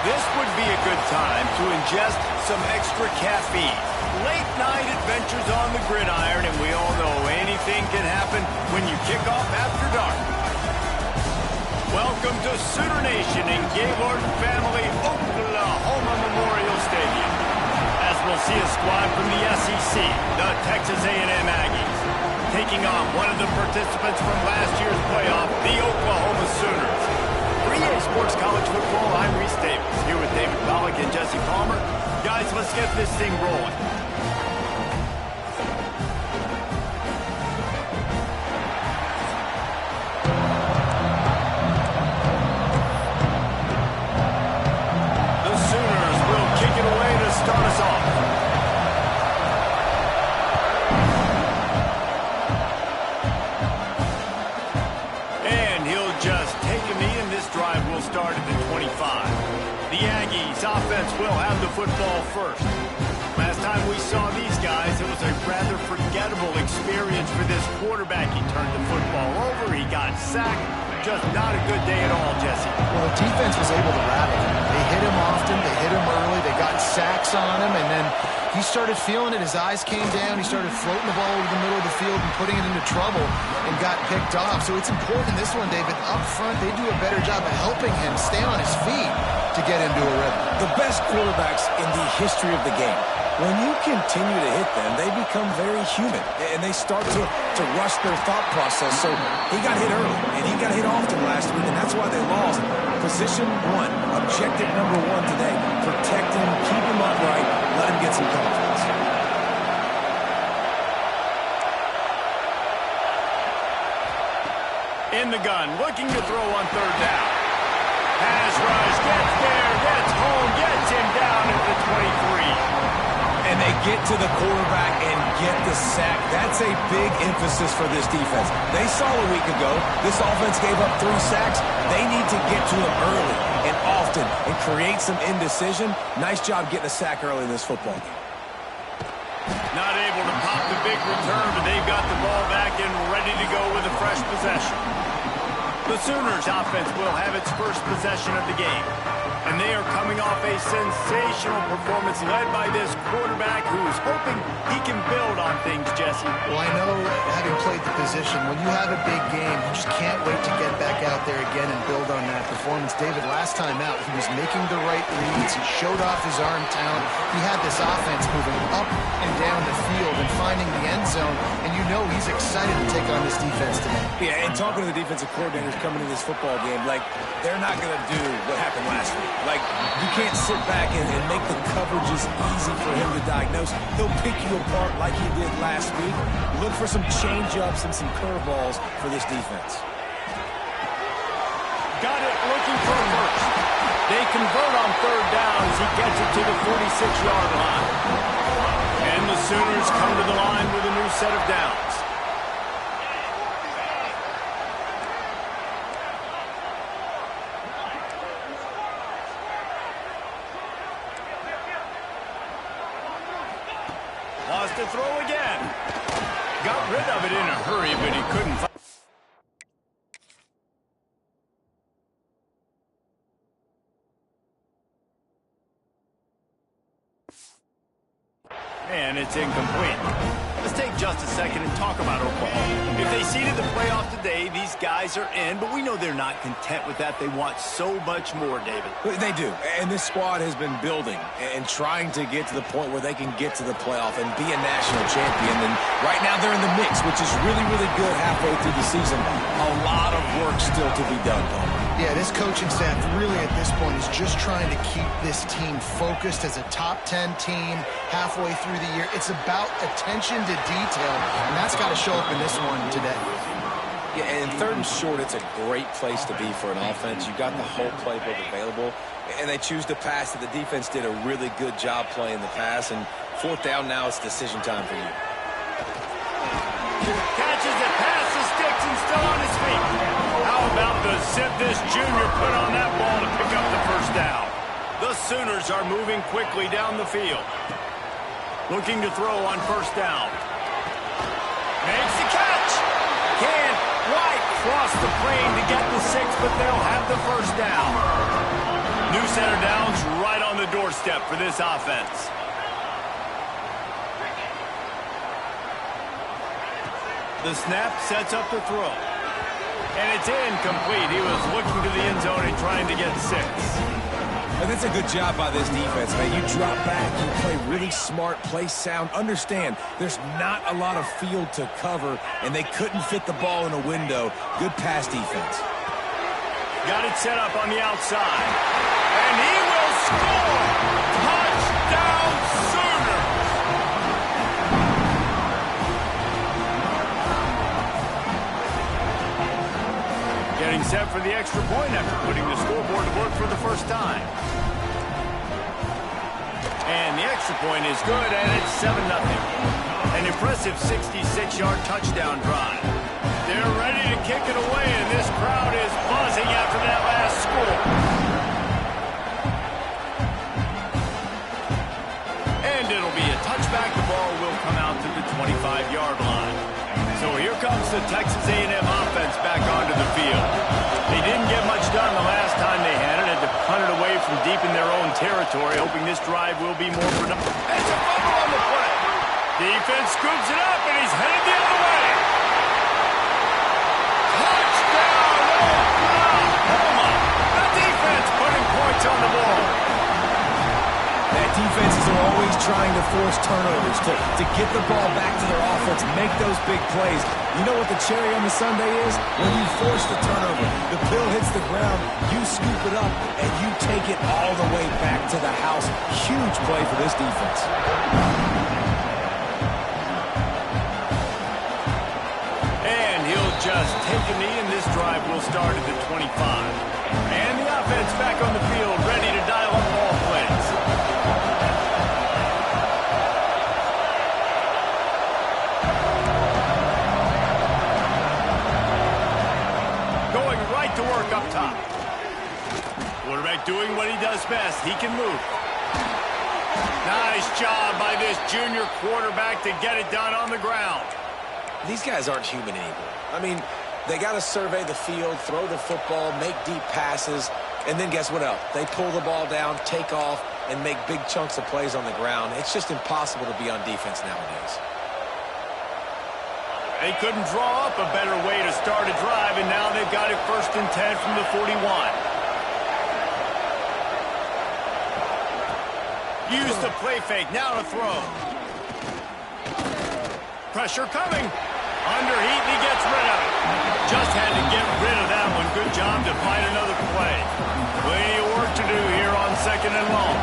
This would be a good time to ingest some extra caffeine. Late night adventures on the gridiron, and we all know anything can happen when you kick off after dark. Welcome to Sooner Nation in Gaylord Family Oklahoma Memorial Stadium. As we'll see a squad from the SEC, the Texas A&M Aggies, taking on one of the participants from last year's playoff, the Oklahoma Sooners. For EA Sports College Football, I'm Reese Davis, here with David Pollack and Jesse Palmer. Guys, let's get this thing rolling. The Sooners will kick it away to start us off. Start at the 25. The Aggies offense will have the football first. Last time we saw these guys, it was a rather forgettable experience for this quarterback. He turned the football over, he got sacked. Just not a good day at all, Jesse. Well, the defense was able to rattle him. They hit him often, they hit him early, they got sacks on him, and then he started feeling it. His eyes came down. He started floating the ball over the middle of the field and putting it into trouble and got picked off. So it's important in this one, David. Up front, they do a better job of helping him stay on his feet to get into a rhythm. The best quarterbacks in the history of the game, when you continue to hit them, they become very human, and they start to rush their thought process. So he got hit early, and he got hit often last week, and that's why they lost. Position one, objective number one today, protect him, keep him upright, let him get some confidence. In the gun, looking to throw on third down. Pass rush, gets there, gets home, gets him down at the 23. And they get to the quarterback and get the sack. That's a big emphasis for this defense. They saw a week ago, this offense gave up 3 sacks. They need to get to them early and often and create some indecision. Nice job getting a sack early in this football game. Not able to pop the big return, but they've got the ball back and ready to go with a fresh possession. The Sooners offense will have its first possession of the game. And they are coming off a sensational performance led by this quarterback who's hoping he can build on things, Jesse. Well, I know, having played the position, when you have a big game, you just can't wait to get back out there again and build on that performance. David, last time out, he was making the right reads. He showed off his arm talent. He had this offense moving up and down the field and finding the end zone. And you know he's excited to take on this defense today. Yeah, and talking to the defensive coordinators coming into this football game, like, they're not going to do what happened last week. Like, you can't sit back and make the coverages easy for him to diagnose. He'll pick you apart like he did last week. Look for some change-ups and some curveballs for this defense. Got it, looking for a first. They convert on third down as he gets it to the 46-yard line. And the Sooners come to the line with a new set of downs. Lost a throw again. Got rid of it in a hurry, but he couldn't find. And it's incomplete. Let's take just a second and talk about Oklahoma. If they seeded the playoff today, these guys are in, but we know they're not content with that. They want so much more, David. They do, and this squad has been building and trying to get to the point where they can get to the playoff and be a national champion. And right now they're in the mix, which is really, really good halfway through the season. A lot of work still to be done, Paul. Yeah, this coaching staff really at this point is just trying to keep this team focused as a top 10 team halfway through the year. It's about attention to detail, and that's got to show up in this one today. Yeah, and third and short, it's a great place to be for an offense. You got the whole playbook available, and they choose to pass it. The defense did a really good job playing the pass, and fourth down now, it's decision time for you. Catches it, passes, sticks, and still on his feet. How about the zip this junior put on that ball to pick up the first down? The Sooners are moving quickly down the field. Looking to throw on first down. Makes the catch. Can't quite cross the plane to get the 6, but they'll have the first down. New center downs right on the doorstep for this offense. The snap sets up the throw. And it's incomplete. He was looking to the end zone and trying to get 6. And that's a good job by this defense, man. You drop back, you play really smart, play sound. Understand, there's not a lot of field to cover, and they couldn't fit the ball in a window. Good pass defense. Got it set up on the outside. And he will score! Touchdown Sooners! Getting set for the extra point after putting the scoreboard to work for the first time. And the extra point is good, and it's 7-0. An impressive 66-yard touchdown drive. They're ready to kick it away, and this crowd is buzzing after that last score. And it'll be a touchback. The ball will come out to the 25-yard line. So here comes the Texas A&M offense back onto the field. They didn't get much done the last time they had it. Had to punt it away from deep in their own territory, hoping this drive will be more productive. It's a fumble on the play. Defense scoops it up, and he's headed the other way. Touchdown, Oklahoma! The defense putting points on the board. That defenses are always trying to force turnovers, to get the ball back to their offense, make those big plays. You know what the cherry on the sundae is? When you force the turnover, the pill hits the ground, you scoop it up, and you take it all the way back to the house. Huge play for this defense. And he'll just take a knee, and this drive will start at the 25. And the offense back on the field, ready to dial up all plays. Going right to work up top. Quarterback doing what he does best. He can move. Nice job by this junior quarterback to get it done on the ground. These guys aren't human anymore. I mean, they got to survey the field, throw the football, make deep passes, and then guess what else? They pull the ball down, take off, and make big chunks of plays on the ground. It's just impossible to be on defense nowadays. They couldn't draw up a better way to start a drive, and now they've got it 1st and 10 from the 41. Use the play fake, now to throw. Pressure coming. Under heat, and he gets rid of it. Just had to get rid of that one. Good job to find another play. Plenty of work to do here on 2nd and long.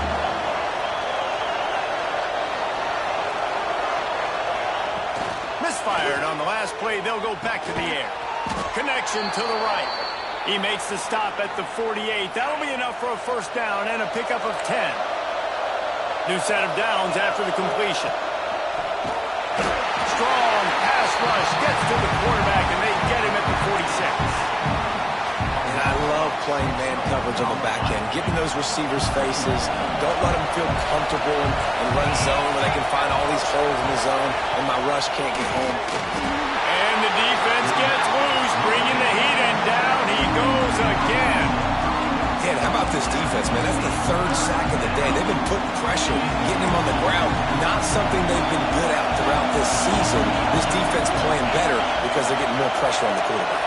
Misfired on the last play. They'll go back to the air. Connection to the right. He makes the stop at the 48. That'll be enough for a 1st down and a pickup of 10. New set of downs after the completion. Strong pass rush gets to the quarterback, and they get him at the 46. And I love playing man coverage on the back end, getting those receivers' faces. Don't let them feel comfortable and run zone where they can find all these holes in the zone, and my rush can't get home. And the defense gets loose, bringing the heat, and down he goes again. Yeah, how about this defense, man? That's the 3rd sack of the day. They've been putting pressure, getting him on the ground. Not something they've been good at throughout this season. This defense playing better because they're getting more pressure on the quarterback.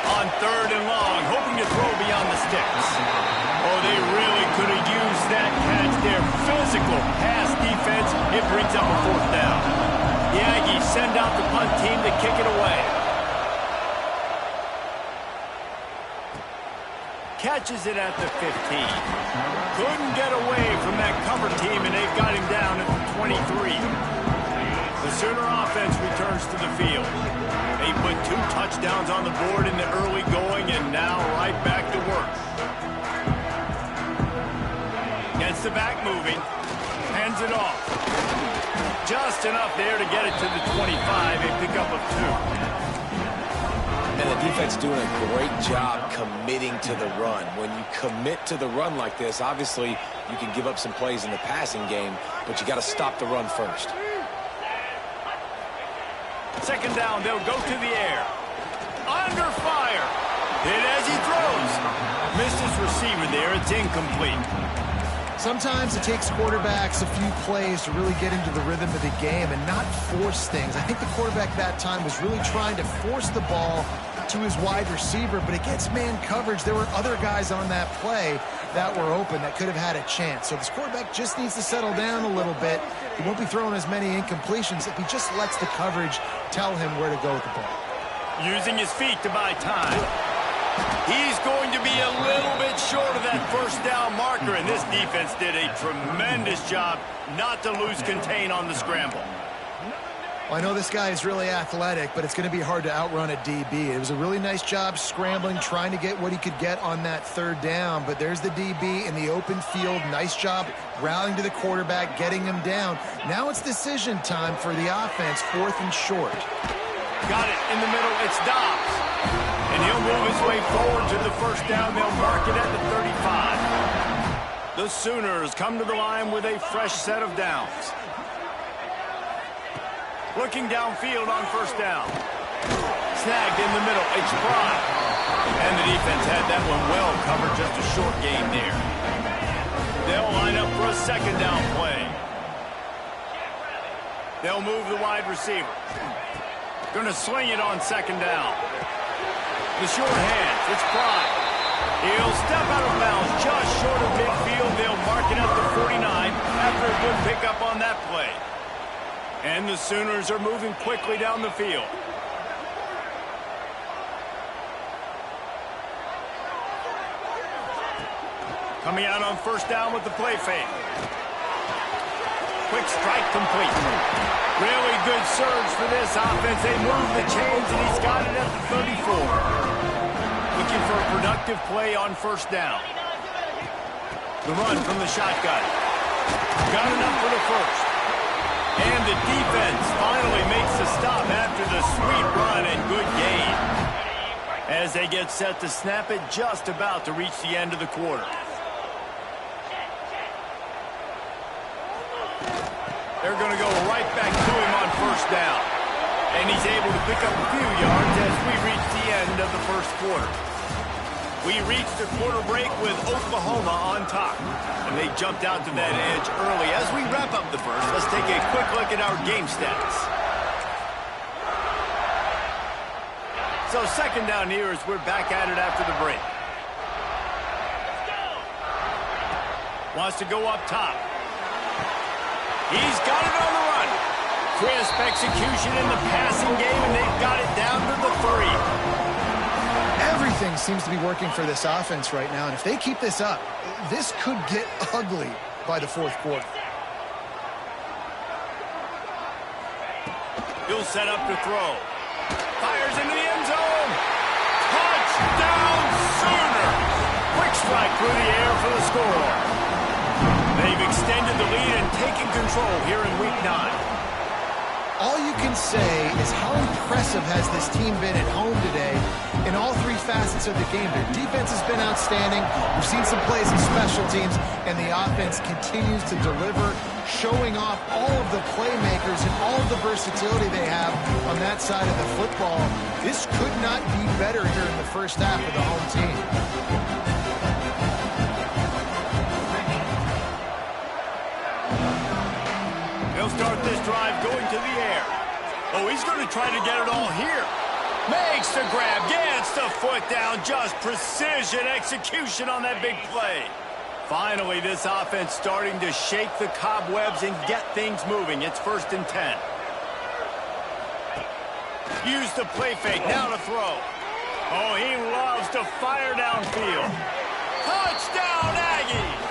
On 3rd and long, hoping to throw beyond the sticks. Oh, they really could have used that catch. Their physical pass defense, it brings up a 4th down. The Aggies send out the punt team to kick it away. Catches it at the 15. Couldn't get away from that cover team, and they've got him down at the 23. The Sooner offense returns to the field. They put 2 touchdowns on the board in the early going, and now right back to work. Gets the back moving. Hands it off. Just enough there to get it to the 25, a pickup of 2. And the defense doing a great job committing to the run. When you commit to the run like this, obviously you can give up some plays in the passing game, but you got to stop the run first. 2nd down, they'll go to the air. Under fire. Hit as he throws. Missed his receiver there. It's incomplete. Sometimes it takes quarterbacks a few plays to really get into the rhythm of the game and not force things. I think the quarterback that time was really trying to force the ball to his wide receiver, but against man coverage, there were other guys on that play that were open that could have had a chance. So this quarterback just needs to settle down a little bit. He won't be throwing as many incompletions if he just lets the coverage tell him where to go with the ball. Using his feet to buy time. He's going to be a little bit short of that first down marker, and this defense did a tremendous job not to lose contain on the scramble. Well, I know this guy is really athletic, but it's going to be hard to outrun a DB. It was a really nice job scrambling, trying to get what he could get on that third down, but there's the DB in the open field. Nice job rallying to the quarterback, getting him down. Now it's decision time for the offense, 4th and short. Got it in the middle. It's Dobbs. And he'll move his way forward to the first down. They'll mark it at the 35. The Sooners come to the line with a fresh set of downs. Looking downfield on first down. Snagged in the middle. It's Prime. And the defense had that one well covered. Just a short game there. They'll line up for a second down play. They'll move the wide receiver. Going to sling it on second down. The short hands. It's Prime. He'll step out of bounds just short of midfield. They'll mark it at the 49 after a good pickup on that play. And the Sooners are moving quickly down the field. Coming out on first down with the play fake. Quick strike complete. Really good surge for this offense. They move the chains, and he's got it at the 34. Looking for a productive play on first down. The run from the shotgun. Got enough for the first. And the defense finally makes the stop after the sweet run and good gain. As they get set to snap it, just about to reach the end of the quarter. They're going to go right back to him on first down. And he's able to pick up a few yards as we reach the end of the first quarter. We reached the quarter break with Oklahoma on top. And they jumped out to that edge early. As we wrap up the first, let's take a quick look at our game stats. So second down here as we're back at it after the break. Wants to go up top. He's got it on the run. Crisp execution in the passing game, and they've got it down to the 3. Everything seems to be working for this offense right now, and if they keep this up, this could get ugly by the fourth quarter. He'll set up to throw. Fires into the end zone. Touchdown, Sooners! Quick strike through the air for the score. They've extended the lead and taken control here in Week 9. All you can say is how impressive has this team been at home today in all 3 facets of the game. Their defense has been outstanding. We've seen some plays in special teams, and the offense continues to deliver, showing off all of the playmakers and all of the versatility they have on that side of the football. This could not be better here in the first half of the home team. He'll start this drive going to the air. Oh, he's going to try to get it all here. Makes the grab, gets the foot down. Just precision execution on that big play. Finally, this offense starting to shake the cobwebs and get things moving. It's 1st and 10. Use the play fake, now to throw. Oh, he loves to fire downfield. Touchdown, Aggies!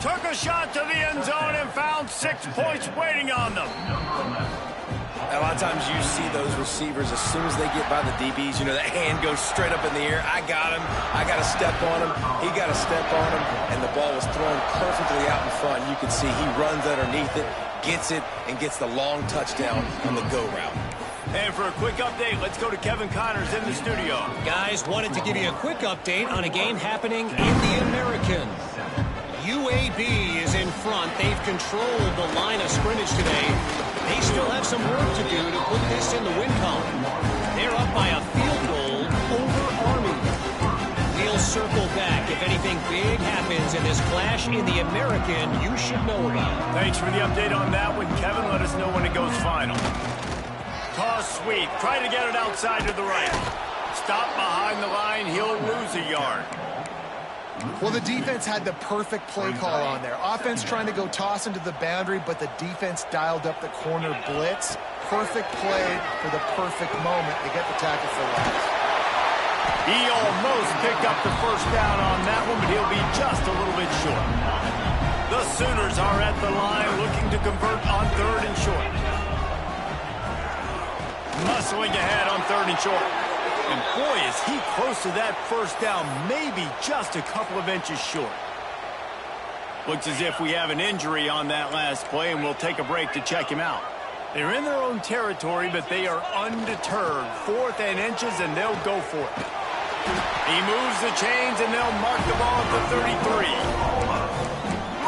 Took a shot to the end zone and found 6 points waiting on them. A lot of times you see those receivers, as soon as they get by the DBs, you know, that hand goes straight up in the air. I got him. I got to step on him. He got to step on him. And the ball was thrown perfectly out in front. You can see he runs underneath it, gets it, and gets the long touchdown on the go route. And for a quick update, let's go to Kevin Connors in the studio. Guys, wanted to give you a quick update on a game happening in the American. UAB is in front. They've controlled the line of scrimmage today. They still have some work to do to put this in the win column. They're up by a field goal over Army. We'll circle back. If anything big happens in this clash in the American, you should know about it. Thanks for the update on that one, Kevin. Let us know when it goes final. Toss sweep. Try to get it outside to the right. Stop behind the line. He'll lose a yard. Well, the defense had the perfect play call on there. Offense trying to go toss into the boundary, but the defense dialed up the corner blitz. Perfect play for the perfect moment to get the tackle for loss. He almost picked up the first down on that one, but he'll be just a little bit short. The Sooners are at the line looking to convert on 3rd and short. Muscling ahead on 3rd and short. And boy, is he close to that first down, maybe just a couple of inches short. Looks as if we have an injury on that last play, and we'll take a break to check him out. They're in their own territory, but they are undeterred. 4th and inches, and they'll go for it. He moves the chains, and they'll mark the ball at the 33.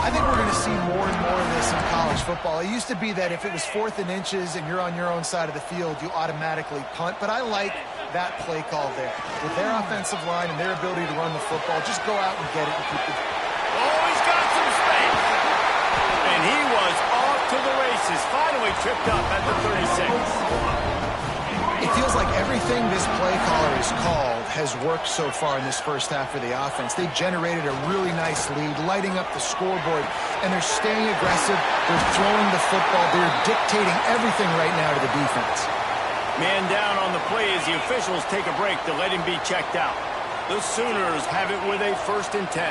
I think we're going to see more and more of this in college football. It used to be that if it was 4th and inches and you're on your own side of the field, you automatically punt. But I like that play call there. With their offensive line and their ability to run the football, just go out and get it and keep it. Oh, he's got some space. And he was off to the races. Finally tripped up at the 36. It feels like everything this play caller has called has worked so far in this first half for the offense. They've generated a really nice lead, lighting up the scoreboard, and they're staying aggressive. They're throwing the football. They're dictating everything right now to the defense. Man down on the play as the officials take a break to let him be checked out. The Sooners have it with a 1st and 10.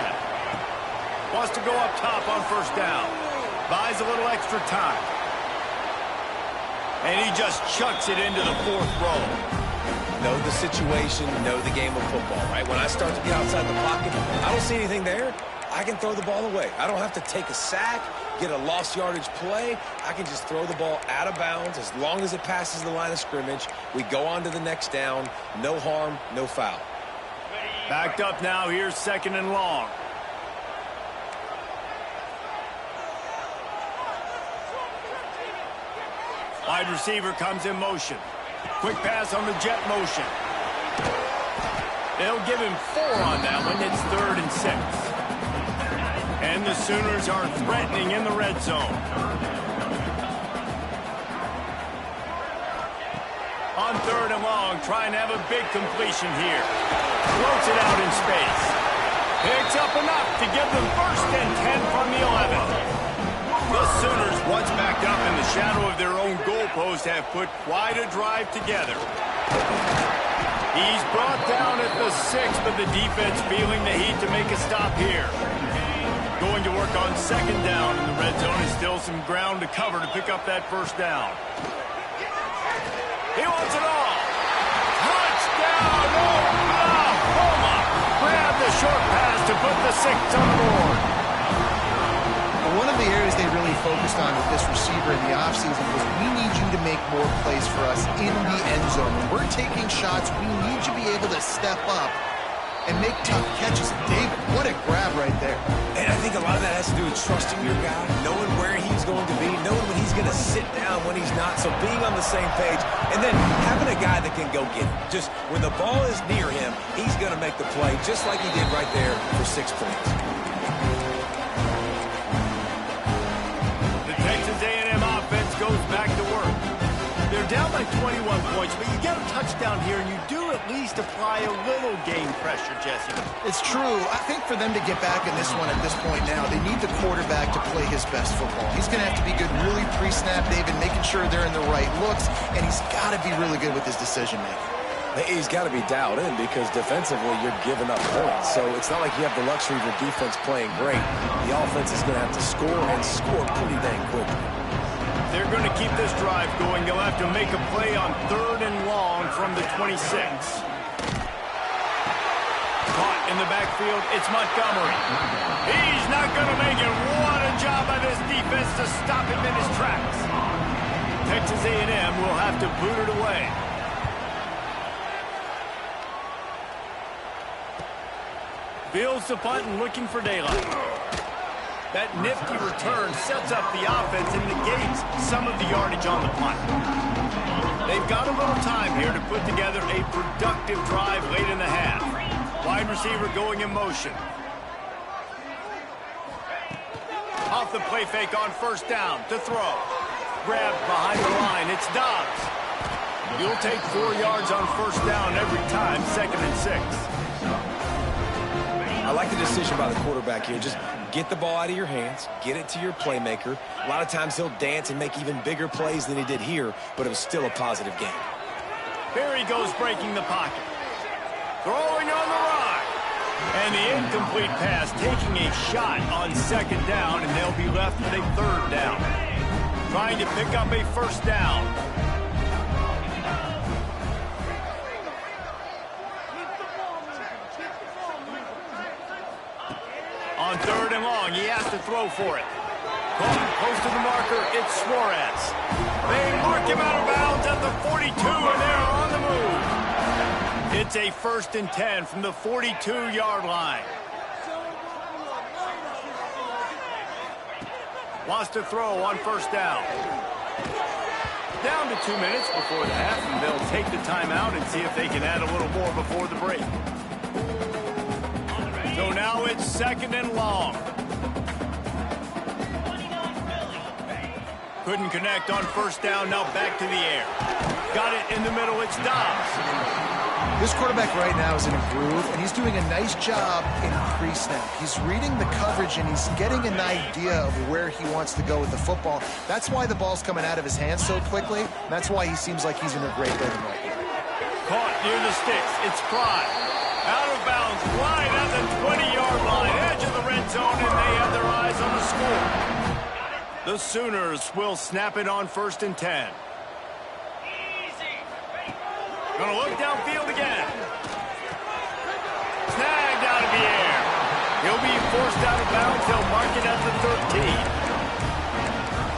Wants to go up top on 1st down. Buys a little extra time. And he just chucks it into the 4th row. Know the situation, know the game of football, right? When I start to get outside the pocket, I don't see anything there. I can throw the ball away. I don't have to take a sack, get a lost yardage play. I can just throw the ball out of bounds as long as it passes the line of scrimmage. We go on to the next down. No harm, no foul. Backed up now. Here's 2nd and long. Wide receiver comes in motion. Quick pass on the jet motion. They'll give him 4 on that one. It's 3rd and 6. And the Sooners are threatening in the red zone. On 3rd and long, trying to have a big completion here. Floats it out in space. Picks up enough to give them 1st and 10 from the 11. The Sooners, once backed up in the shadow of their own goalpost, have put quite a drive together. He's brought down at the 6, but the defense feeling the heat to make a stop here. Going to work on 2nd down in the red zone is still some ground to cover to pick up that 1st down. He wants it all. Touchdown, Oklahoma! Grab the short pass to put the 6 on the board. One of the areas they really focused on with this receiver in the offseason was we need you to make more plays for us in the end zone. When we're taking shots, we need you to be able to step up and make tough catches. David, what a grab right there. And I think a lot of that has to do with trusting your guy, knowing where he's going to be, knowing when he's going to sit down, when he's not. So being on the same page, and then having a guy that can go get it. Just when the ball is near him, he's going to make the play, just like he did right there for 6 points. The Texas A&M offense goes back to work. They're down by 21 points, but you get a touchdown here, and you do at least apply a little game pressure, Jesse. It's true. I think for them to get back in this one at this point now, they need the quarterback to play his best football. He's going to have to be good really pre-snap, David, making sure they're in the right looks, and he's got to be really good with his decision-making. He's got to be dialed in because defensively you're giving up points. So it's not like you have the luxury of your defense playing great. The offense is going to have to score and score pretty dang quickly. they're going to keep this drive going. They'll have to make a play on 3rd and long from the 26. Caught in the backfield, it's Montgomery. He's not going to make it. What a job by this defense to stop him in his tracks. Texas A&M will have to boot it away. Fields the punt and looking for daylight. That nifty return sets up the offense and negates some of the yardage on the punt. They've got a little time here to put together a productive drive late in the half. Wide receiver going in motion. Off the play fake on 1st down to throw. Grab behind the line. It's Dobbs. You'll take 4 yards on 1st down every time, 2nd and 6. I like the decision by the quarterback here. Just get the ball out of your hands, get it to your playmaker. A lot of times he'll dance and make even bigger plays than he did here, but it was still a positive game. Here he goes breaking the pocket. Throwing on the run. And the incomplete pass taking a shot on 2nd down, and they'll be left with a 3rd down. Trying to pick up a 1st down. On 3rd and long, he has to throw for it. Close to the marker, it's Suarez. They mark him out of bounds at the 42, and they're on the move. It's a 1st and 10 from the 42-yard line. Wants to throw on 1st down. Down to 2 minutes before the half, and they'll take the timeout and see if they can add a little more before the break. So now it's 2nd and long. Couldn't connect on 1st down, now back to the air. Got it in the middle, it's Dobbs. This quarterback right now is in a groove, and he's doing a nice job in pre-snap. He's reading the coverage, and he's getting an idea of where he wants to go with the football. That's why the ball's coming out of his hands so quickly. That's why he seems like he's in a great rhythm right here. Caught near the sticks, it's Fry. Out of bounds, wide at the 20-yard line, edge of the red zone, and they have their eyes on the score. The Sooners will snap it on 1st and 10. Gonna look downfield again. Snagged out of the air. He'll be forced out of bounds. They'll mark it at the 13.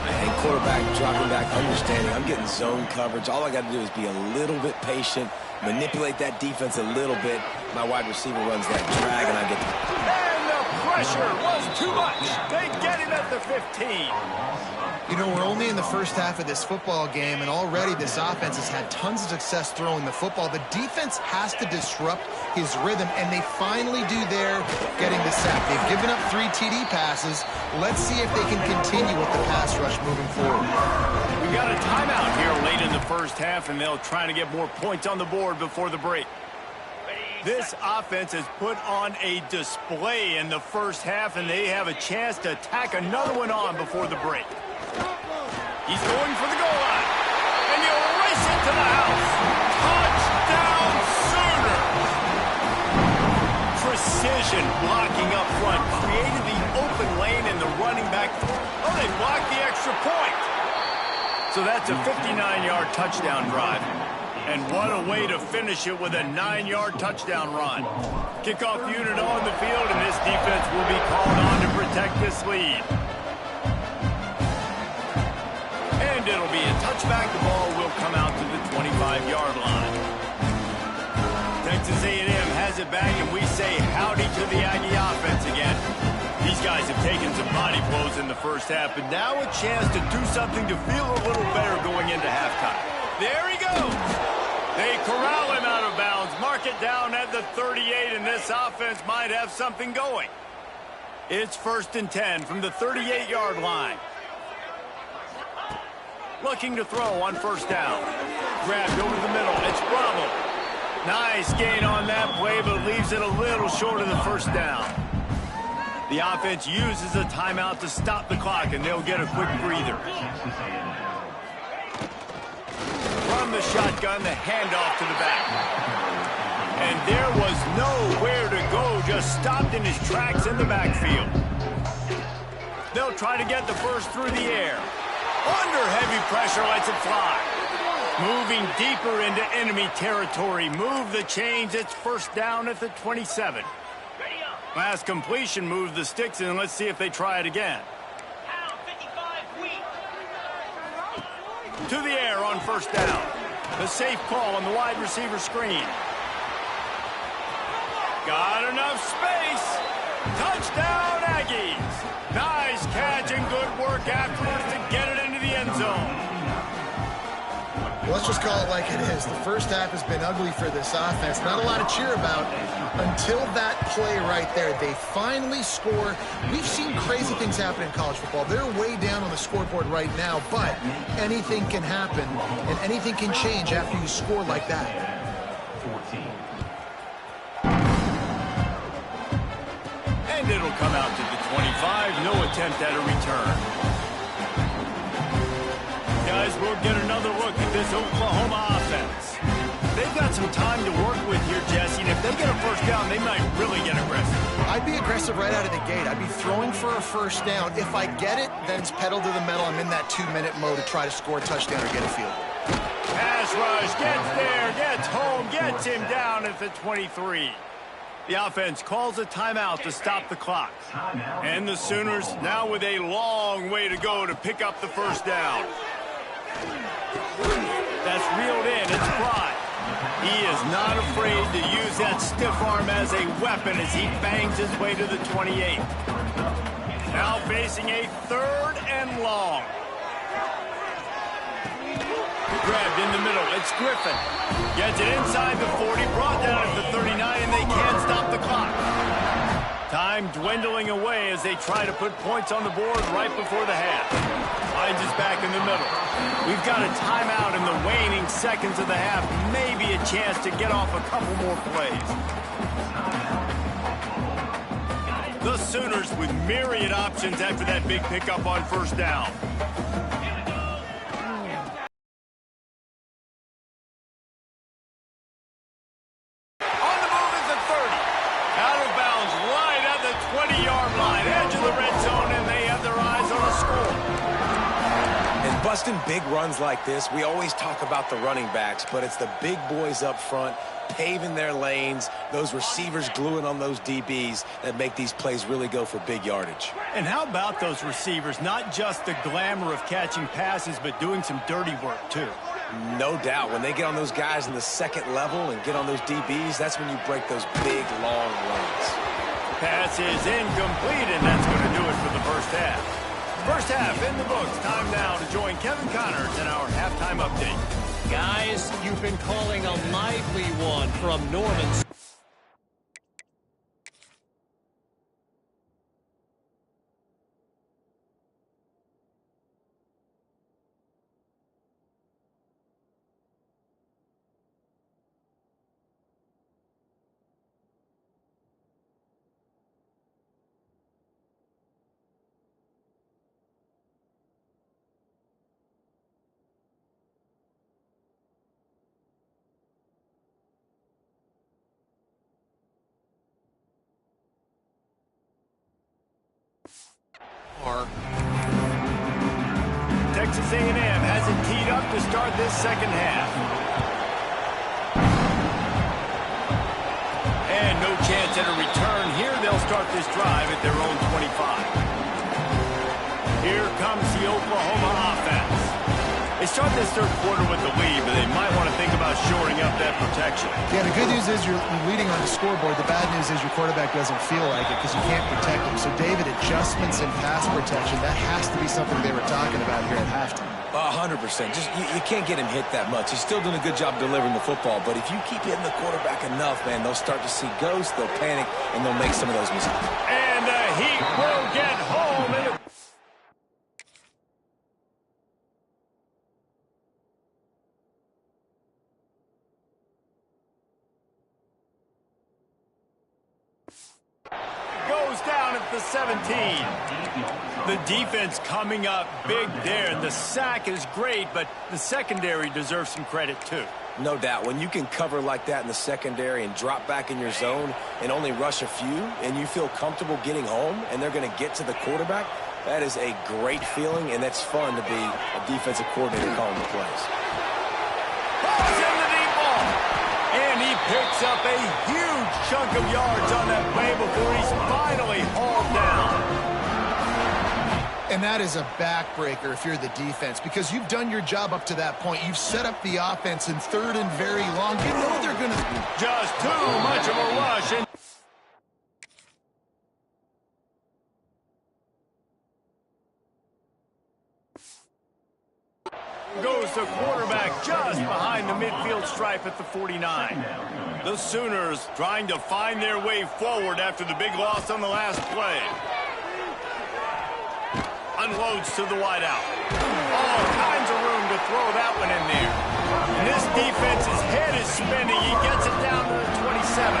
And quarterback dropping back, understanding I'm getting zone coverage. All I got to do is be a little bit patient, manipulate that defense a little bit. My wide receiver runs that drag, and I get the... And the pressure was too much. They get him at the 15. You know, we're only in the first half of this football game, and already this offense has had tons of success throwing the football. The defense has to disrupt his rhythm, and they finally do there, getting the sack. They've given up 3 TD passes. Let's see if they can continue with the pass rush moving forward. We got a timeout here late in the first half, and they'll try to get more points on the board before the break. This offense has put on a display in the first half, and they have a chance to tack another one on before the break. He's going for the goal line, and he'll race it to the house. Touchdown, Sooners! Precision blocking up front created the open lane, and the running back, oh, they blocked the extra point. So that's a 59-yard touchdown drive. And what a way to finish it with a 9-yard touchdown run. Kickoff unit on the field, and this defense will be called on to protect this lead. And it'll be a touchback. The ball will come out to the 25-yard line. Texas A&M has it back, and we say howdy to the Aggie offense again. These guys have taken some body blows in the first half, but now a chance to do something to feel a little better going into halftime. There he goes. They corral him out of bounds, mark it down at the 38, and this offense might have something going. It's 1st and 10 from the 38-yard line. Looking to throw on 1st down. Grabbed over the middle. It's Bravo. Nice gain on that play, but leaves it a little short of the 1st down. The offense uses a timeout to stop the clock, and they'll get a quick breather. From the shotgun, the handoff to the back. And there was nowhere to go, just stopped in his tracks in the backfield. They'll try to get the first through the air. Under heavy pressure, lets it fly. Moving deeper into enemy territory. Move the chains. It's first down at the 27. Last completion, move the sticks in. Let's see if they try it again. To the air on first down. The safe call on the wide receiver screen. Got enough space. Touchdown, Aggies. Nice catch and good work afterwards to get it into the end zone. Let's just call it like it is. The first half has been ugly for this offense. Not a lot to cheer about until that play right there. They finally score. We've seen crazy things happen in college football. They're way down on the scoreboard right now, but anything can happen, and anything can change after you score like that. And it'll come out to the 25. No attempt at a return. Guys, we'll get another look at this Oklahoma offense. They've got some time to work with here, Jesse, and if they get a first down, they might really get aggressive. I'd be aggressive right out of the gate. I'd be throwing for a first down. If I get it, then it's pedal to the metal. I'm in that 2-minute mode to try to score a touchdown or get a field goal. Pass rush, gets there, gets home, gets him down at the 23. The offense calls a timeout to stop the clock. And the Sooners now with a long way to go to pick up the first down. That's reeled in. It's Fry. He is not afraid to use that stiff arm as a weapon as he bangs his way to the 28. Now facing a 3rd and long. Grabbed in the middle. It's Griffin. Gets it inside the 40. Brought down at the 39, and they can't stop the clock. Time dwindling away as they try to put points on the board right before the half. Finds us back in the middle. We've got a timeout in the waning seconds of the half. Maybe a chance to get off a couple more plays. The Sooners with myriad options after that big pickup on first down. On the move is the 30. Out of bounds right at the 20-yard line. Edge of the red zone, and they have their eyes on a score. And busting big runs like this, we always talk about the running backs, but it's the big boys up front paving their lanes, those receivers gluing on those DBs that make these plays really go for big yardage. And how about those receivers? Not just the glamour of catching passes, but doing some dirty work, too. No doubt. When they get on those guys in the second level and get on those DBs, that's when you break those big, long runs. Pass is incomplete, and that's going to do it for the first half. First half in the books. Time now to join Kevin Connors in our halftime update. Guys, you've been calling a lively one from Norman. Texas A&M has it teed up to start this second half. And no chance at a return here. They'll start this drive at their own 25. Here comes the Oklahoma offense. They start this third quarter with the lead, but they might want to think about shoring up that protection. Yeah, the good news is you're leading on the scoreboard. The bad news is your quarterback doesn't feel like it because you can't protect him. So, David, adjustments in pass protection, that has to be something they were talking about here at halftime. 100%. Just you can't get him hit that much. He's still doing a good job delivering the football, but if you keep hitting the quarterback enough, man, they'll start to see ghosts, they'll panic, and they'll make some of those mistakes. And the Heat will get home. Goes down at the 17. The defense coming up big there, and the sack is great, but the secondary deserves some credit too. No doubt. When you can cover like that in the secondary and drop back in your zone and only rush a few, and you feel comfortable getting home, and they're going to get to the quarterback, That is a great feeling, and it's fun to be a defensive coordinator calling the plays. Balls in the deep ball. And he picks up a huge chunk of yards on that play before he's finally hauled down. And that is a backbreaker if you're the defense, because you've done your job up to that point. You've set up the offense in 3rd and very long. You know they're going to... Just too much of a rush. And goes the quarterback just behind the midfield stripe at the 49. The Sooners trying to find their way forward after the big loss on the last play. Unloads to the wideout. All kinds of room to throw that one in there. And this defense's head is spinning. He gets it down to the 27.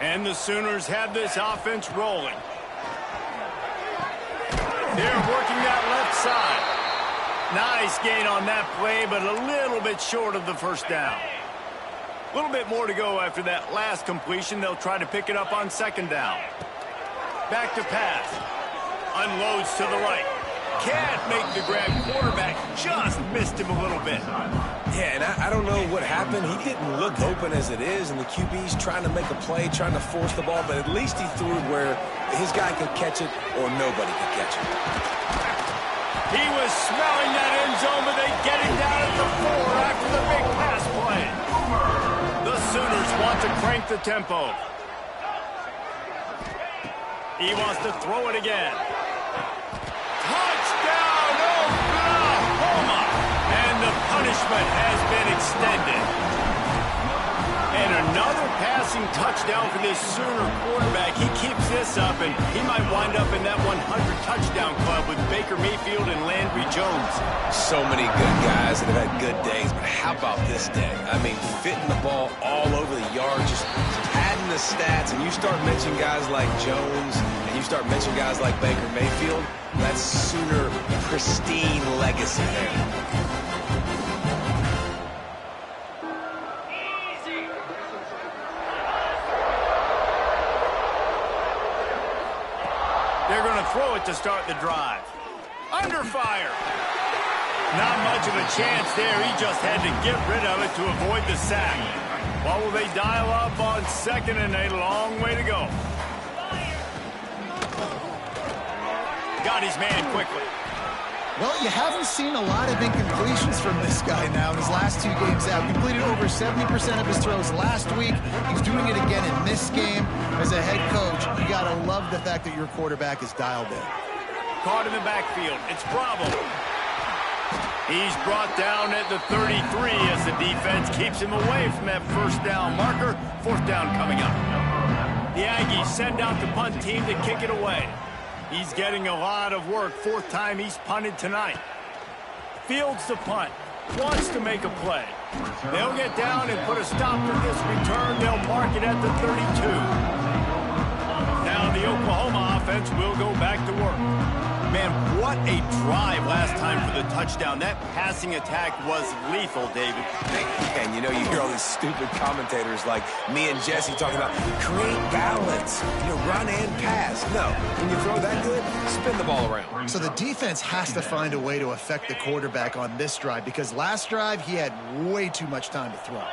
And the Sooners have this offense rolling. They're working that left side. Nice gain on that play, but a little bit short of the first down. A little bit more to go after that last completion. They'll try to pick it up on 2nd down. Back to pass. Unloads to the right. Can't make the grab. Quarterback just missed him a little bit. Yeah, and I don't know what happened. He didn't look open as it is, and the QB's trying to make a play, trying to force the ball, but at least he threw it where his guy could catch it or nobody could catch it. He was smelling that end zone, but they get him down at the 4 after the big pass play. The Sooners want to crank the tempo. He wants to throw it again. Touchdown, Oklahoma! And the punishment has been extended. And another passing touchdown for this Sooner quarterback. He keeps this up, and he might wind up in that 100-touchdown club with Baker Mayfield and Landry Jones. So many good guys that have had good days, but how about this day? I mean, fitting the ball all over the yard, just adding the stats, and you start mentioning guys like Jones, and you start mentioning guys like Baker Mayfield, that's Sooner pristine legacy there. They're going to throw it to start the drive. Under fire. Not much of a chance there. He just had to get rid of it to avoid the sack. What will they dial up on 2nd and a long way to go? Got his man quickly. Well, you haven't seen a lot of incompletions from this guy now in his last 2 games out. Completed over 70% of his throws last week. He's doing it again in this game. As a head coach, you got to love the fact that your quarterback is dialed in. Caught in the backfield. It's Bravo. He's brought down at the 33 as the defense keeps him away from that 1st down marker. 4th down coming up. The Aggies send out the punt team to kick it away. He's getting a lot of work. 4th time he's punted tonight. Fields the punt. Wants to make a play. They'll get down and put a stop to this return. They'll mark it at the 32. Now the Oklahoma offense will go back to work. Man, what a drive last time for the touchdown. That passing attack was lethal, David. And you know, you hear all these stupid commentators like me and Jesse talking about create balance, run and pass. No, when you throw that good, spin the ball around. So the defense has to find a way to affect the quarterback on this drive, because last drive he had way too much time to throw.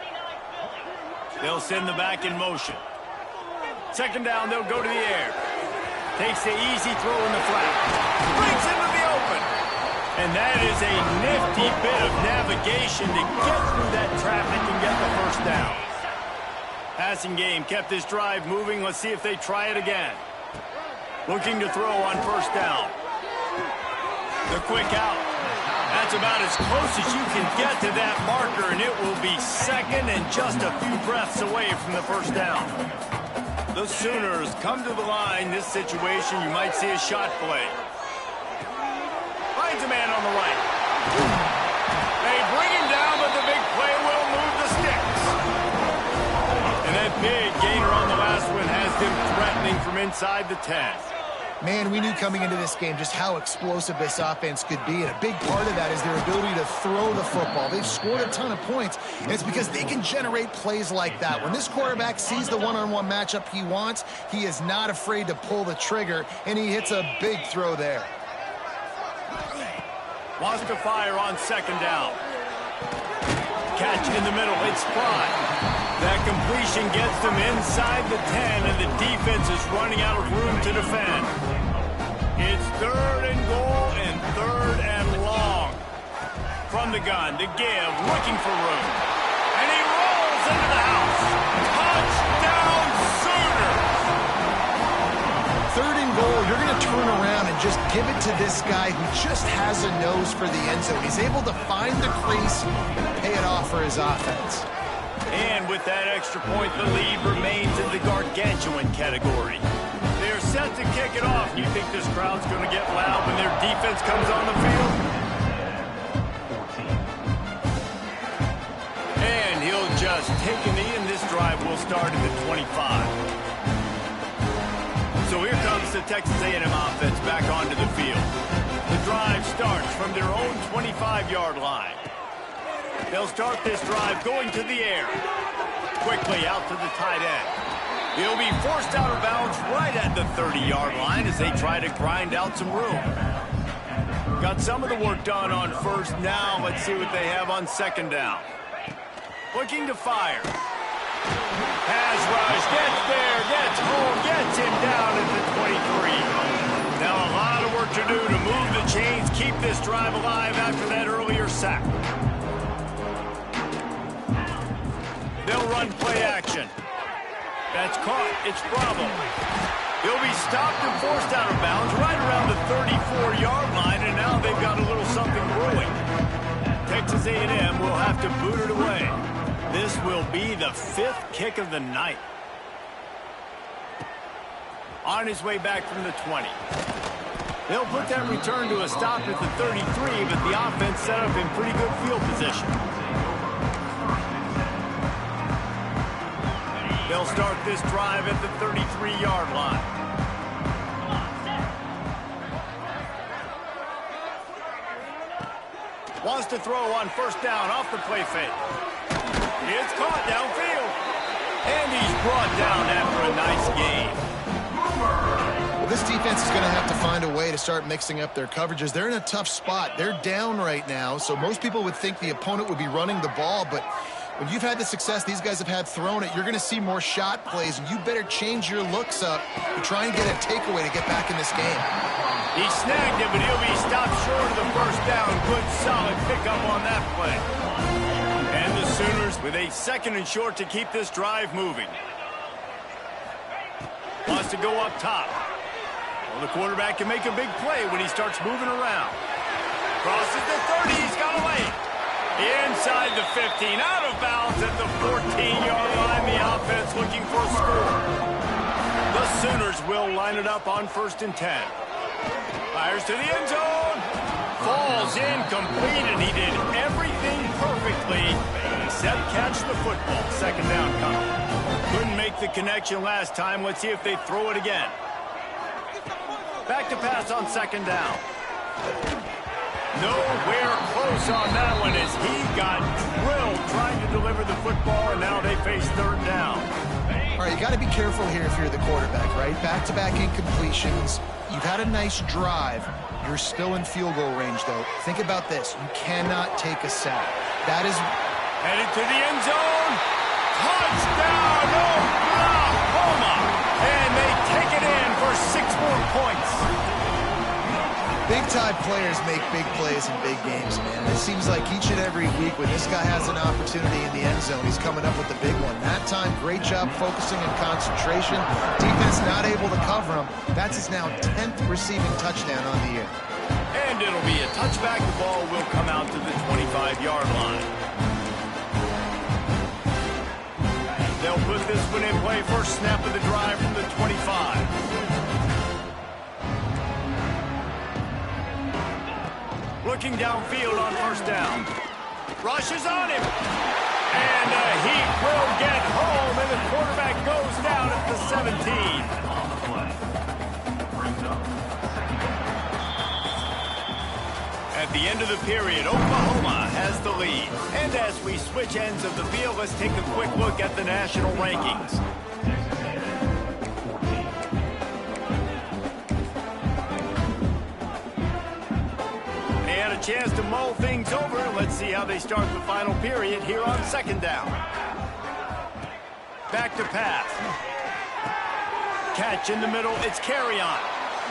They'll send the back in motion. 2nd down, they'll go to the air. Takes the easy throw in the flat. Brings into the open. And that is a nifty bit of navigation to get through that traffic and get the 1st down. Passing game kept this drive moving. Let's see if they try it again. Looking to throw on 1st down. The quick out. That's about as close as you can get to that marker, and it will be 2nd and just a few breaths away from the 1st down. The Sooners come to the line. This situation, you might see a shot play. Finds a man on the right. They bring him down, but the big play will move the sticks. And that big gainer on the last one has them threatening from inside the 10. Man, we knew coming into this game just how explosive this offense could be, and a big part of that is their ability to throw the football. They've scored a ton of points, and it's because they can generate plays like that. When this quarterback sees the one-on-one matchup he wants, he is not afraid to pull the trigger, and he hits a big throw there. Wants to fire on second down. Catch in the middle, it's Fry. That completion gets them inside the 10, and the defense is running out of room to defend. It's 3rd and goal and 3rd and long. From the gun, the give, looking for room. And he rolls into the house. Touchdown, Sooners! 3rd and goal, you're going to turn around and just give it to this guy who just has a nose for the end zone. He's able to find the crease and pay it off for his offense. And with that extra point, the lead remains in the gargantuan category. They're set to kick it off. You think this crowd's going to get loud when their defense comes on the field? And he'll just take a knee, and this drive will start at the 25. So here comes the Texas A&M offense back onto the field. The drive starts from their own 25-yard line. They'll start this drive going to the air. Quickly out to the tight end. He'll be forced out of bounds right at the 30-yard line as they try to grind out some room. Got some of the work done on first. Now let's see what they have on second down. Looking to fire. Pass rush, gets there, gets home, gets him down at the 23. Now a lot of work to do to move the chains, keep this drive alive after that earlier sack. They'll run play action. That's caught. It's Bravo. He'll be stopped and forced out of bounds right around the 34-yard line, and now they've got a little something brewing. Texas A&M will have to boot it away. This will be the 5th kick of the night. On his way back from the 20. They'll put that return to a stop at the 33, but the offense set up in pretty good field position. They'll start this drive at the 33-yard line. Wants to throw on first down off the play fake. It's caught downfield. And he's brought down after a nice gain. Well, this defense is going to have to find a way to start mixing up their coverages. They're in a tough spot. They're down right now, so most people would think the opponent would be running the ball, but when you've had the success these guys have had throwing it, you're going to see more shot plays, and you better change your looks up to try and get a takeaway to get back in this game. He snagged it, but he'll be stopped short of the first down. Good, solid pickup on that play. And the Sooners with a 2nd and short to keep this drive moving. Wants to go up top. Well, the quarterback can make a big play when he starts moving around. Crosses the 30, he's got away. Inside the 15, out of bounds at the 14-yard line. The offense looking for a score. The Sooners will line it up on 1st and 10. Fires to the end zone. Falls incomplete, and he did everything perfectly except catch the football. 2nd down coming. Couldn't make the connection last time. Let's see if they throw it again. Back to pass on 2nd down. Nowhere close on that one as he got drilled trying to deliver the football, and now they face 3rd down. All right, you got to be careful here if you're the quarterback, right? Back-to-back incompletions. You've had a nice drive. You're still in field goal range, though. Think about this. You cannot take a sack. That is... Headed to the end zone. Touchdown, Oklahoma! And they take it in for 6 more points. Big-time players make big plays in big games, man. And it seems like each and every week when this guy has an opportunity in the end zone, he's coming up with the big one. That time, great job focusing and concentration. Defense not able to cover him. That's his now 10th receiving touchdown on the year. And it'll be a touchback. The ball will come out to the 25-yard line. They'll put this one in play. First snap of the drive from the 25. Looking downfield on first down. Rushes on him. And he will get home, and the quarterback goes down at the 17. At the end of the period, Oklahoma has the lead. And as we switch ends of the field, let's take a quick look at the national rankings. They had a chance to mull things over. Let's see how they start the final period here on second down. Back to pass. Catch in the middle. It's carry on.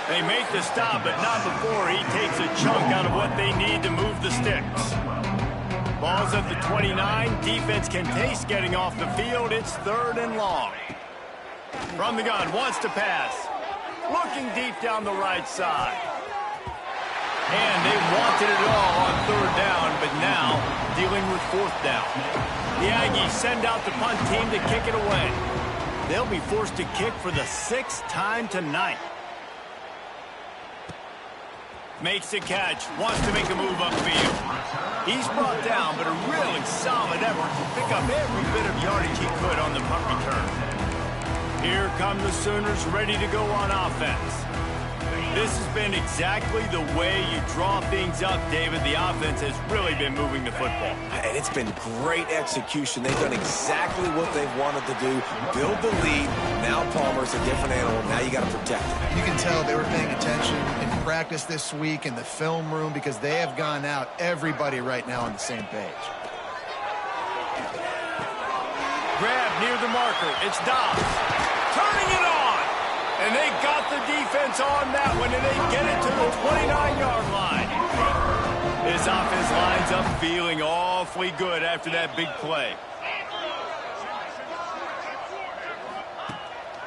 They make the stop, but not before he takes a chunk out of what they need to move the sticks. Ball's at the 29. Defense can taste getting off the field. It's 3rd and long. From the gun, wants to pass. Looking deep down the right side. And they wanted it all on 3rd down, but now dealing with 4th down. The Aggies send out the punt team to kick it away. They'll be forced to kick for the 6th time tonight. Makes the catch, wants to make a move upfield. He's brought down, but a really solid effort to pick up every bit of yardage he could on the punt return. Here come the Sooners ready to go on offense. This has been exactly the way you draw things up, David. The offense has really been moving the football. And it's been great execution. They've done exactly what they've wanted to do. Build the lead. Now Palmer's a different animal. Now you got to protect it. You can tell they were paying attention in practice this week in the film room because they have gone out, everybody right now on the same page. Grab near the marker. It's Dobbs. Turning it on. And they got the defense on that one, and they get it to the 29-yard line. This offense lines up feeling awfully good after that big play.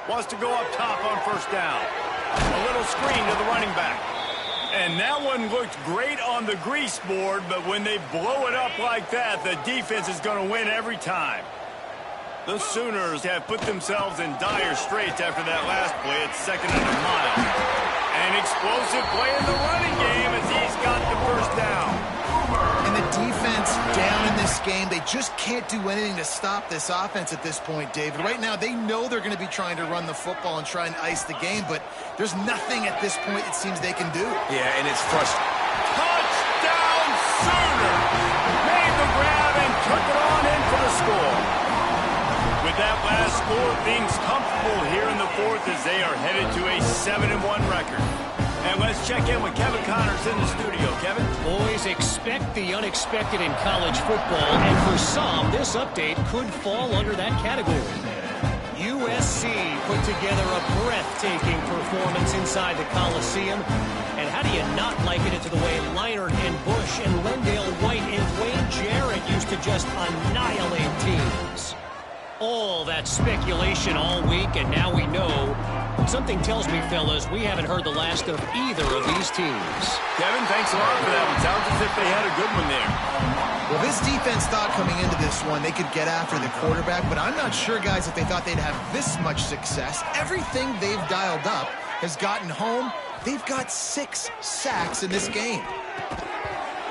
Wants to go up top on 1st down. A little screen to the running back. And that one looked great on the grease board, but when they blow it up like that, the defense is going to win every time. The Sooners have put themselves in dire straits after that last play. It's 2nd and a mile. An explosive play in the running game as he's got the 1st down. And the defense down in this game, they just can't do anything to stop this offense at this point, David. Right now, they know they're going to be trying to run the football and try and ice the game, but there's nothing at this point it seems they can do. Yeah, and it's frustrating. Touchdown, Sooners! Made the grab and took it on in for the score. With that last score, things comfortable here in the 4th as they are headed to a 7-1 record. And let's check in with Kevin Connors in the studio. Kevin? Boys, expect the unexpected in college football, and for some, this update could fall under that category. USC put together a breathtaking performance inside the Coliseum. And how do you not liken it to the way Leinart and Bush and Lendale White and Wayne Jarrett used to just annihilate teams? All that speculation all week, and now we know. Something tells me, fellas, we haven't heard the last of either of these teams. Kevin, thanks a lot for that one. Sounds as if they had a good one there. Well, this defense thought coming into this one they could get after the quarterback, but I'm not sure, guys, if they thought they'd have this much success. Everything they've dialed up has gotten home. They've got 6 sacks in this game.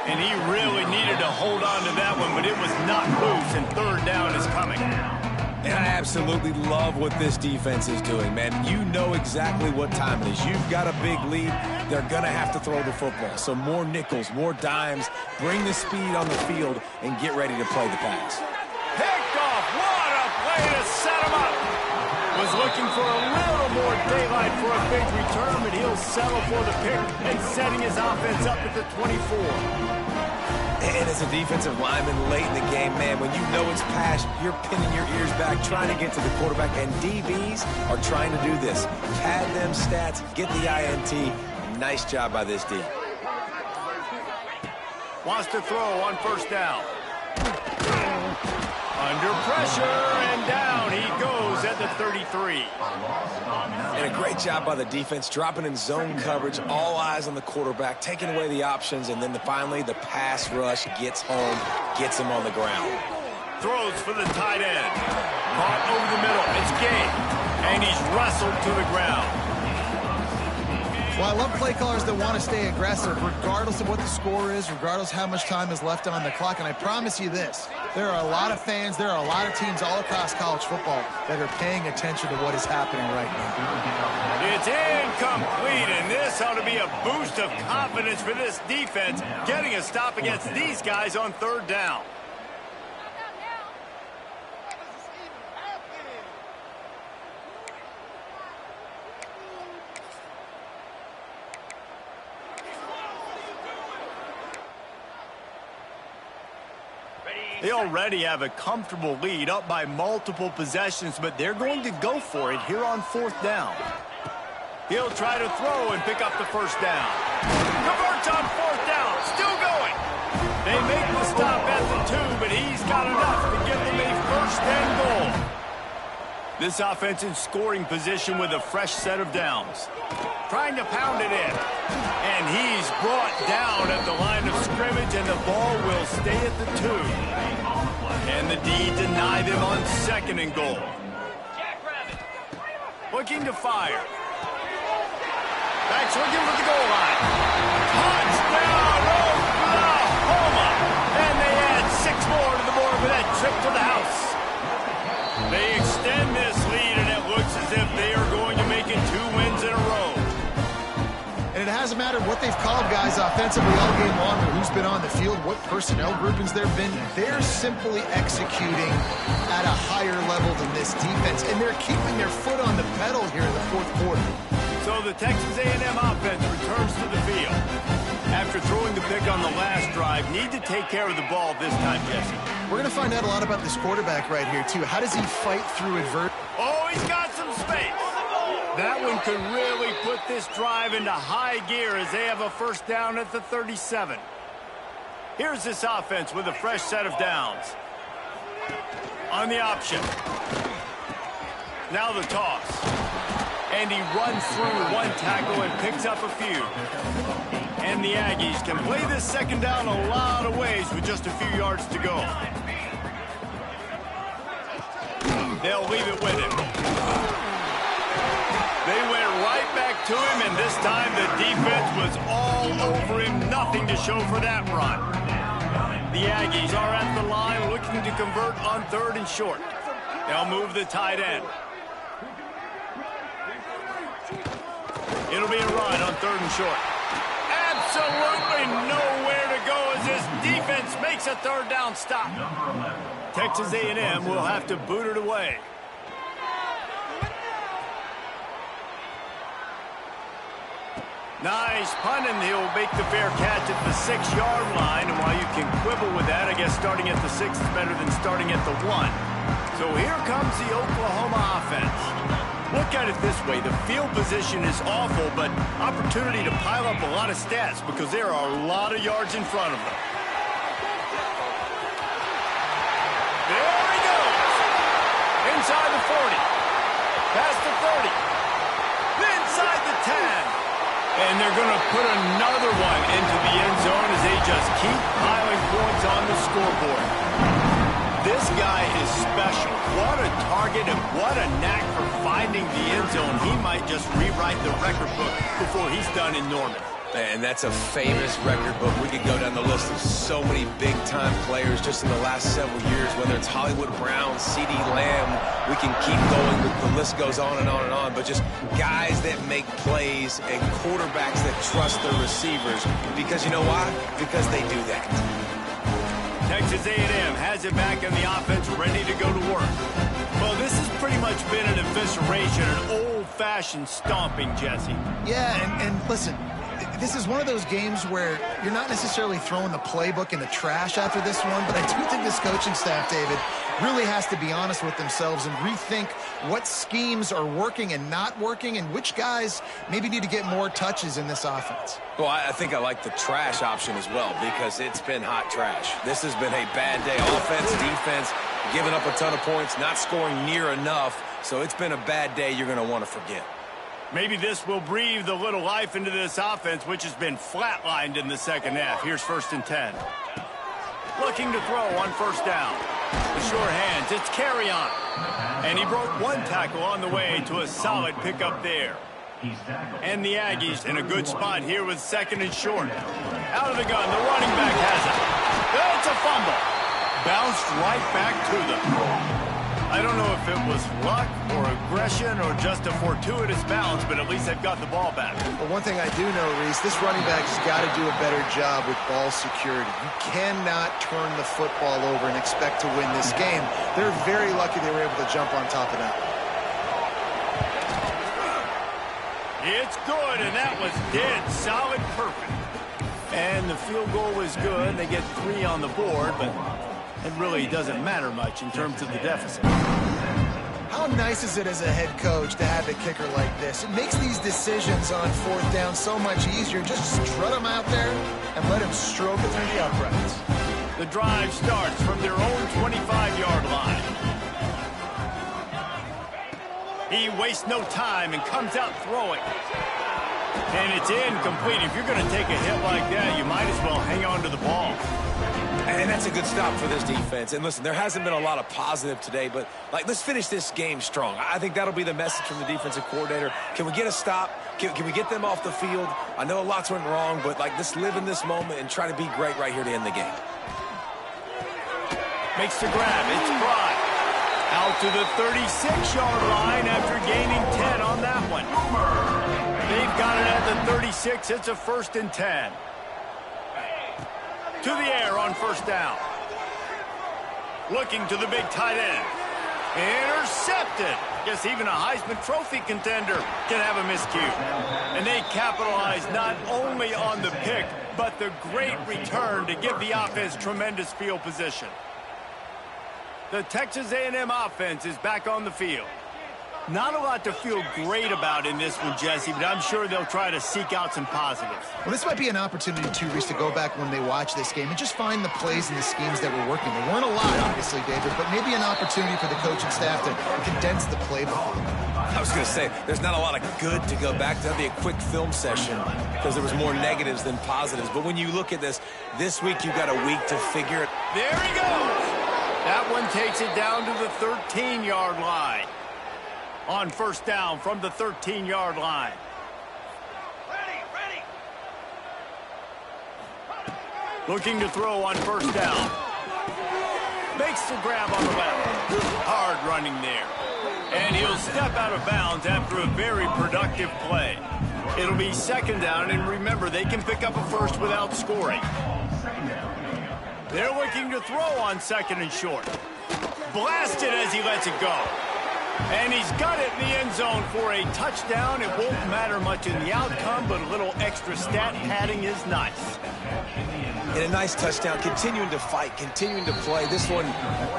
And he really needed to hold on to that one, but it was not loose, and 3rd down is coming. And I absolutely love what this defense is doing, man. You know exactly what time it is. You've got a big lead. They're going to have to throw the football. So more nickels, more dimes, bring the speed on the field, and get ready to play the pass. Picked off. What a play to set him up. Was looking for a little more daylight for a big return, but he'll settle for the pick and setting his offense up at the 24. And as a defensive lineman late in the game, man, when you know it's pass, you're pinning your ears back, trying to get to the quarterback, and DBs are trying to do this. Pad them stats, get the INT. Nice job by this D. Wants to throw on 1st down. Under pressure, and down he goes at the 33. And a great job by the defense, dropping in zone coverage, all eyes on the quarterback, taking away the options, and then finally the pass rush gets home, gets him on the ground. Throws for the tight end. Caught over the middle. It's Gay. And he's wrestled to the ground. Well, I love play callers that want to stay aggressive regardless of what the score is, regardless how much time is left on the clock. And I promise you this, there are a lot of fans, there are a lot of teams all across college football that are paying attention to what is happening right now. It's incomplete, and this ought to be a boost of confidence for this defense, getting a stop against these guys on third down. They already have a comfortable lead, up by multiple possessions, but they're going to go for it here on fourth down. He'll try to throw and pick up the first down. Converts on fourth down, still going. They make the stop at the 2, but he's got enough to give them a first and goal. This offense in scoring position with a fresh set of downs. Trying to pound it in. And he's brought down at the line of scrimmage, and the ball will stay at the 2. And the D deny them on second and goal. Looking to fire. Back looking for the goal line. Touchdown, Oklahoma! And they add 6 more to the board with that trip to the house. They extend this lead, and it looks as if they are going to make it 2 wins in a row. And it hasn't mattered what they've called guys offensively all game long, or who's been on the field, what personnel groupings there have been. They're simply executing at a higher level than this defense, and they're keeping their foot on the pedal here in the fourth quarter. So the Texas A&M offense returns to the field. After throwing the pick on the last drive, need to take care of the ball this time, Jesse. We're going to find out a lot about this quarterback right here, too. How does he fight through adversity? Oh, he's got some space. That one could really put this drive into high gear as they have a first down at the 37. Here's this offense with a fresh set of downs. On the option. Now the toss. And he runs through 1 tackle and picks up a few. And the Aggies can play this second down a lot of ways with just a few yards to go. They'll leave it with him. They went right back to him, and this time the defense was all over him. Nothing to show for that run. The Aggies are at the line looking to convert on 3rd and short. They'll move the tight end. It'll be a run on 3rd and short. Absolutely nowhere to go as this defense makes a 3rd down stop. Texas A&M will have to boot it away. Nice punt, and he'll make the fair catch at the 6-yard line. And while you can quibble with that, I guess starting at the 6 is better than starting at the 1. So here comes the Oklahoma offense. Look at it this way. The field position is awful, but opportunity to pile up a lot of stats because there are a lot of yards in front of them. There he goes. Inside the 40. Past the 30. Inside the 10. And they're going to put another one into the end zone as they just keep piling points on the scoreboard. This guy is special. What a target and what a knack for finding the end zone. He might just rewrite the record book before he's done in Norman. And that's a famous record book. We could go down the list of so many big-time players just in the last several years, whether it's Hollywood Brown, CeeDee Lamb. We can keep going. The list goes on and on and on. But just guys that make plays and quarterbacks that trust their receivers. Because you know why? Because they do that. Texas A&M has it back in the offense, ready to go to work. Well, this has pretty much been an evisceration, an old-fashioned stomping, Jesse. Yeah, and listen, this is one of those games where you're not necessarily throwing the playbook in the trash after this one, but I do think this coaching staff, David, really has to be honest with themselves and rethink what schemes are working and not working and which guys maybe need to get more touches in this offense. Well, I think I like the trash option as well because it's been hot trash. This has been a bad day. Offense, defense, giving up a ton of points, not scoring near enough. So it's been a bad day you're going to want to forget. Maybe this will breathe a little life into this offense, which has been flatlined in the second half. Here's 1st and 10. Looking to throw on 1st down. The short hands, it's carry on. And he broke 1 tackle on the way to a solid pickup there. And the Aggies in a good spot here with 2nd and short. Out of the gun, the running back has it. It's a fumble. Bounced right back to them. I don't know if it was luck or aggression or just a fortuitous bounce, but at least they've got the ball back. But one thing I do know, Reese, this running back has got to do a better job with ball security. You cannot turn the football over and expect to win this game. They're very lucky they were able to jump on top of that. It's good, and that was dead solid perfect. And the field goal was good. They get 3 on the board, but it really doesn't matter much in terms of the deficit. How nice is it as a head coach to have a kicker like this? It makes these decisions on 4th down so much easier. Just strut him out there and let him stroke it through the uprights. The drive starts from their own 25-yard line. He wastes no time and comes out throwing. And it's incomplete. If you're going to take a hit like that, you might as well hang on to the ball. And that's a good stop for this defense. And listen, there hasn't been a lot of positive today, but let's finish this game strong. I think that'll be the message from the defensive coordinator. Can we get a stop? Can we get them off the field? I know lots went wrong, but let's live in this moment and try to be great right here to end the game. Makes the grab. It's Fry. Out to the 36-yard line after gaining 10 on that one. They've got it at the 36. It's a 1st and 10. To the air on 1st down. Looking to the big tight end. Intercepted. Guess even a Heisman Trophy contender can have a miscue. And they capitalize not only on the pick, but the great return to give the offense tremendous field position. The Texas A&M offense is back on the field. Not a lot to feel great about in this one, Jesse, but I'm sure they'll try to seek out some positives. Well, this might be an opportunity, too, Reese, to go back when they watch this game and just find the plays and the schemes that were working. There weren't a lot, obviously, David, but maybe an opportunity for the coaching staff to condense the playbook. I was going to say, there's not a lot of good to go back to. That'd be a quick film session because there was more negatives than positives. But when you look at this week you've got a week to figure it. There he goes. That one takes it down to the 13-yard line. On 1st down from the 13-yard line. Looking to throw on 1st down. Makes the grab on the left. Hard running there. And he'll step out of bounds after a very productive play. It'll be 2nd down, and remember, they can pick up a 1st without scoring. They're looking to throw on 2nd and short. Blasted as he lets it go. And he's got it in the end zone for a touchdown. It won't matter much in the outcome, but a little extra stat padding is nice. And a nice touchdown, continuing to fight, continuing to play. This one,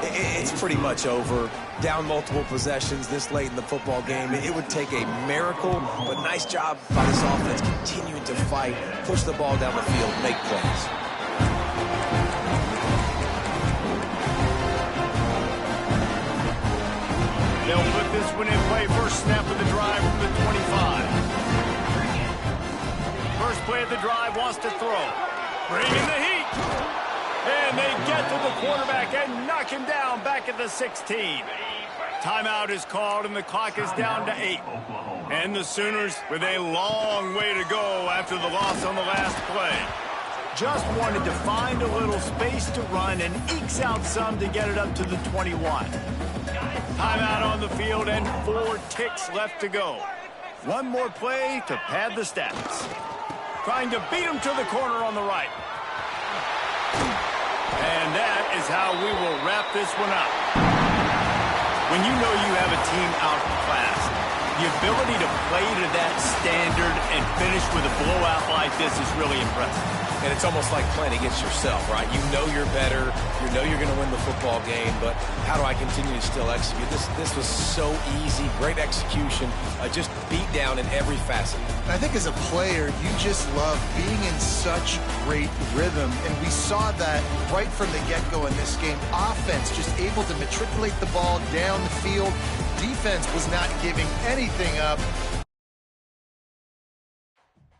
it's pretty much over. Down multiple possessions this late in the football game. It would take a miracle, but nice job by this offense continuing to fight, push the ball down the field, make plays. They'll put this one in play. First snap of the drive from the 25. First play of the drive, wants to throw. Bringing the heat. And they get to the quarterback and knock him down back at the 16. Timeout is called and the clock is down to 8. And the Sooners with a long way to go after the loss on the last play. Just wanted to find a little space to run and ekes out some to get it up to the 21. Timeout on the field and 4 ticks left to go. One more play to pad the stats. Trying to beat him to the corner on the right. And that is how we will wrap this one up. When you know you have a team outclassed, the ability to play to that standard and finish with a blowout like this is really impressive. And it's almost like playing against yourself, right? You know you're better. You know you're going to win the football game, but how do I continue to still execute? This was so easy. Great execution. Just beat down in every facet. I think as a player, you just love being in such great rhythm, and we saw that right from the get-go in this game. Offense just able to matriculate the ball down the field. Defense was not giving anything up.